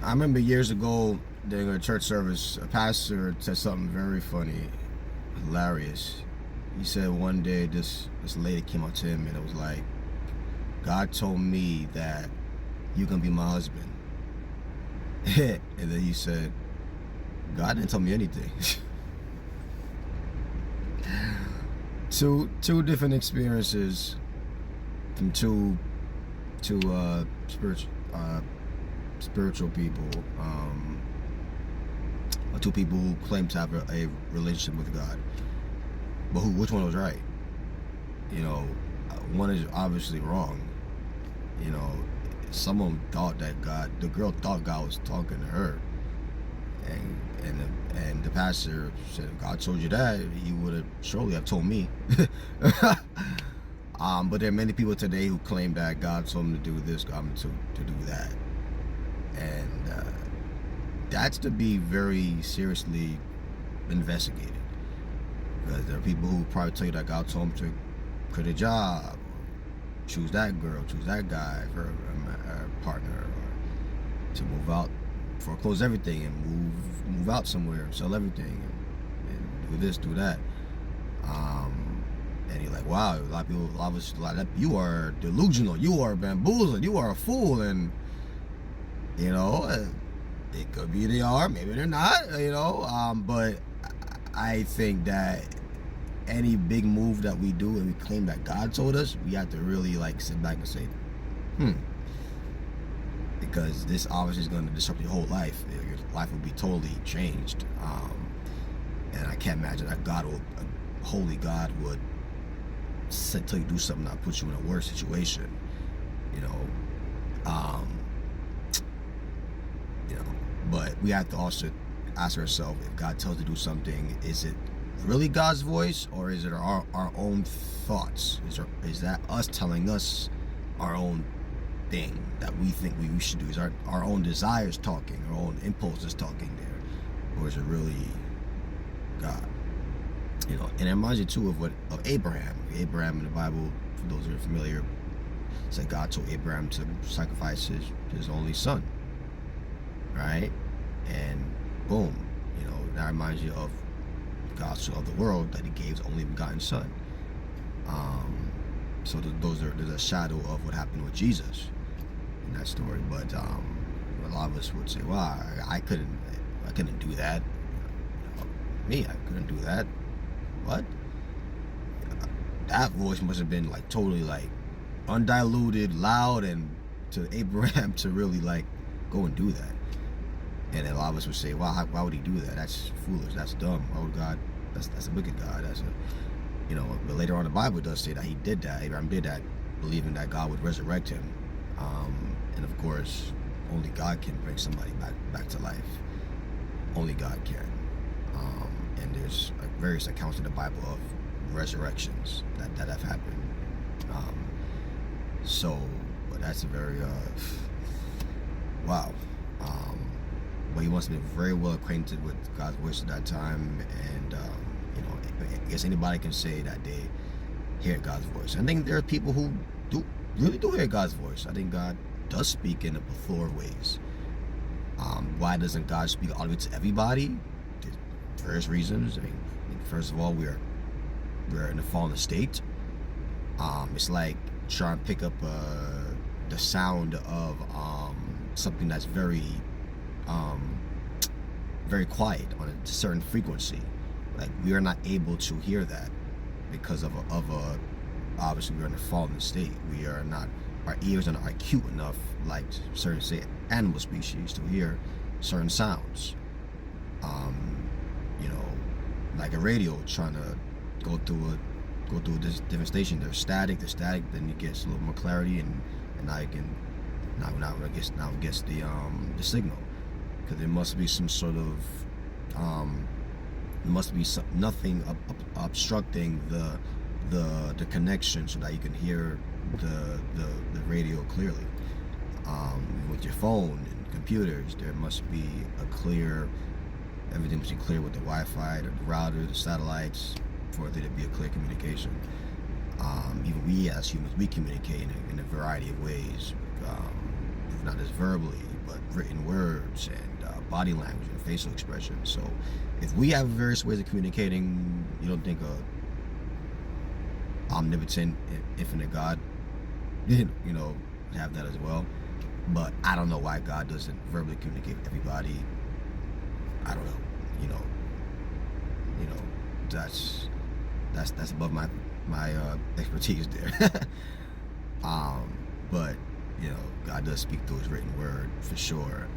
I remember years ago during a church service, a pastor said something very funny, hilarious. He said one day this lady came up to him and it was like, God told me that you're gonna be my husband. And then he said, God didn't tell me anything. Two different experiences from two spiritual people, or two people who claim to have a relationship with God. But which one was right? You know, one is obviously wrong. You know, someone thought that the girl thought God was talking to her, and the pastor said, if God told you that, he would have surely have told me. But there are many people today who claim that God told them to do this, God told them to do that, and that's to be very seriously investigated. Because there are people who probably tell you that God told them to quit a job, choose that girl, choose that guy for a partner, or to move out, foreclose everything and move out somewhere, sell everything, and do this, do that. And you're like, wow, a lot of people, you are delusional, you are bamboozled, you are a fool, and you know, it could be they are, maybe they're not, you know. But I think that any big move that we do and we claim that God told us, we have to really like sit back and say, because this obviously is going to disrupt your whole life. Your life will be totally changed. And I can't imagine that a holy God would tell you to do something that puts you in a worse situation. You know, but we have to also ask ourselves, if God tells us to do something, is it really God's voice, or is it our own thoughts? Is that us telling us our own thing that we think we should do? Is our own desires talking, our own impulses talking there, or is it really God? You know, and it reminds you too of Abraham. Abraham in the Bible, for those who are familiar, said God told Abraham to sacrifice his only son, right? And boom, you know, that reminds you of God so loved the world that he gave his only begotten son. So there's a shadow of what happened with Jesus in that story. But a lot of us would say, well, I couldn't do that. You know, me, I couldn't do that. What? That voice must have been like totally like undiluted, loud, and to Abraham to really like go and do that. And a lot of us would say, why would he do that? That's foolish. That's dumb. Why would God? That's a wicked God. That's a, you know. But later on, the Bible does say that he did that. Abraham did that, believing that God would resurrect him. And of course, only God can bring somebody back to life. Only God can. And there's various accounts in the Bible of resurrections that have happened. But that's a very wow. But he must have been very well acquainted with God's voice at that time, and you know, I guess anybody can say that they hear God's voice. I think there are people who really do hear God's voice. I think God does speak in a plethora of ways. Why doesn't God speak audibly to everybody? There's various reasons. I mean, first of all, we're in a fallen state. It's like trying to pick up the sound of something that's very quiet on a certain frequency. Like, we are not able to hear that because of a obviously we're in a fallen state. We are not, our ears are not acute enough, like certain, say, animal species, to hear certain sounds. You know, like a radio trying to go through this different station. There's static, then it gets a little more clarity, and now you can now it gets the signal, because there must be some sort of nothing obstructing the connection so that you can hear the radio clearly. With your phone and computers, there must be everything must be clear with the Wi-Fi, the router, the satellites, for there to be a clear communication. Even we as humans, we communicate in a variety of ways, not just verbally, but written words and body language and facial expression. So if we have various ways of communicating, you don't think a omnipotent, infinite God, you know, have that as well. But I don't know why God doesn't verbally communicate with everybody. I don't know. You know, that's above my expertise there. But you know, God does speak through His written word for sure.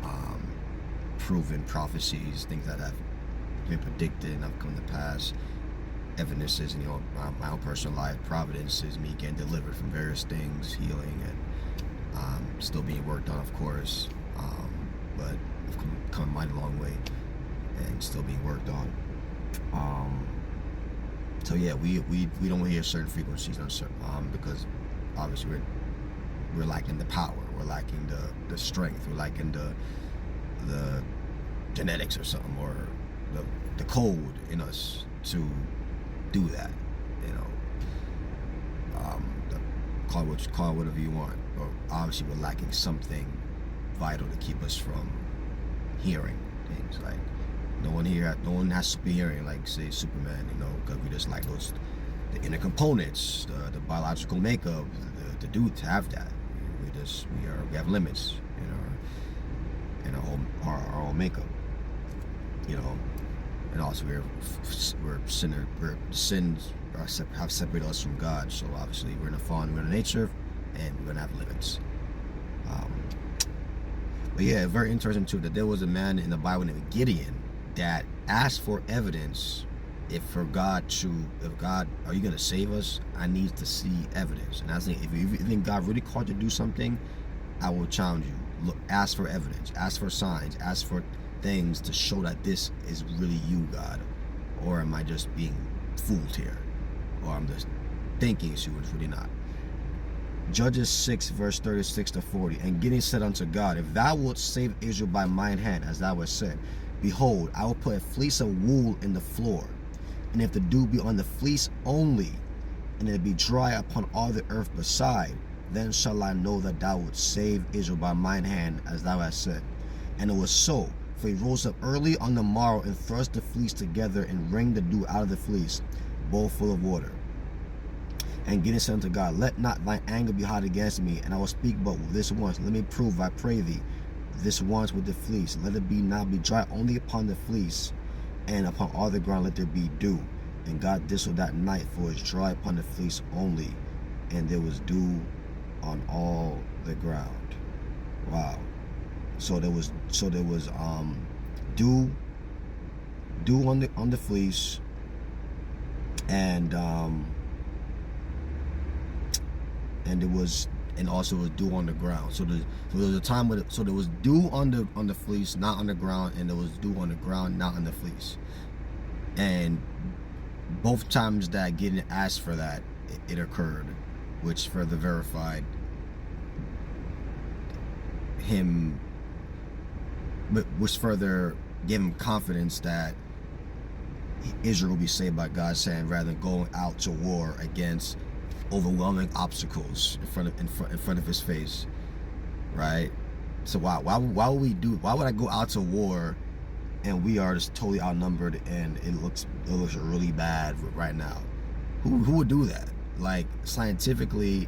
Proven prophecies, things that have been predicted and have come to pass. Evidences in my own personal life, providences, me getting delivered from various things, healing, and still being worked on, of course. But I've come a mighty long way, and still being worked on. So yeah, we don't hear certain frequencies on certain, because obviously we're lacking the power, we're lacking the strength, we're lacking the genetics or something, or the code in us to do that. You know, call it whatever you want. But obviously we're lacking something vital to keep us from hearing things. Like no one has super hearing like say Superman, you know, because we just like the inner components, the biological makeup, to have that. We have limits in our own makeup, you know, and also sins have separated us from God. So obviously we're in a fallen, we're in nature, and we're gonna have limits. But yeah, very interesting too that there was a man in the Bible named Gideon that asked for evidence. If God, are you gonna save us? I need to see evidence. And I think if you think God really called you to do something, I will challenge you. Look, ask for evidence, ask for signs, ask for things to show that this is really you, God, or am I just being fooled here, or I'm just thinking it's you, it's really not. Judges 6 verse 36 to 40. And Gideon said unto God, if thou wilt save Israel by mine hand, as thou hast said, behold, I will put a fleece of wool in the floor, and if the dew be on the fleece only, and it be dry upon all the earth beside, then shall I know that thou wilt save Israel by mine hand, as thou hast said. And it was so, for he rose up early on the morrow, and thrust the fleece together, and wringed the dew out of the fleece, bowl full of water. And Gideon said unto God, let not thine anger be hot against me, and I will speak but this once. Let me prove, I pray thee, this once with the fleece. Let it not be dry only upon the fleece, and upon all the ground let there be dew. And God did so that night, for it was dry upon the fleece only, and there was dew on all the ground. Wow. So there was dew on the fleece, and also was dew on the ground. So there was a time where there was dew on the fleece, not on the ground, and there was dew on the ground, not on the fleece. And both times that Gideon asked for that, it occurred, which further verified him, which further gave him confidence that Israel will be saved by God's hand, rather than going out to war against overwhelming obstacles in front of his face, right? So why would I go out to war and we are just totally outnumbered and it looks really bad right now? Who would do that? Like scientifically,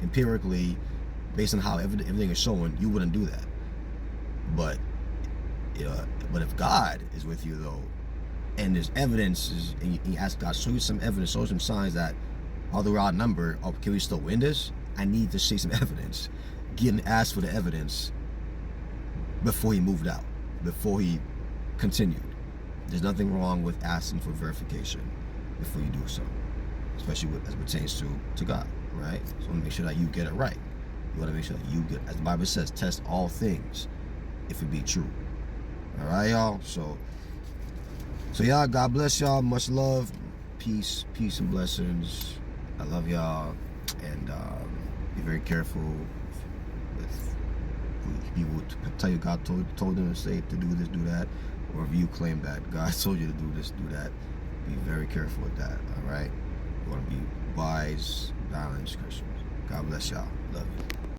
empirically, based on how everything is showing, you wouldn't do that. But if God is with you though, and there's evidence, and you ask God, show you some evidence, show some signs that although we're outnumbered, can we still win this? I need to see some evidence. Gideon asked for the evidence before he moved out, before he continued. There's nothing wrong with asking for verification before you do so, especially as it pertains to God, right? So you want to make sure that you get it right. You want to make sure that you get, as the Bible says, test all things if it be true. All right, y'all? So y'all, God bless y'all. Much love. Peace and blessings. I love y'all, and be very careful with people tell you God told them to say, to do this, do that, or if you claim that God told you to do this, do that. Be very careful with that. All right, you want to be wise, balanced Christians. God bless y'all. Love you.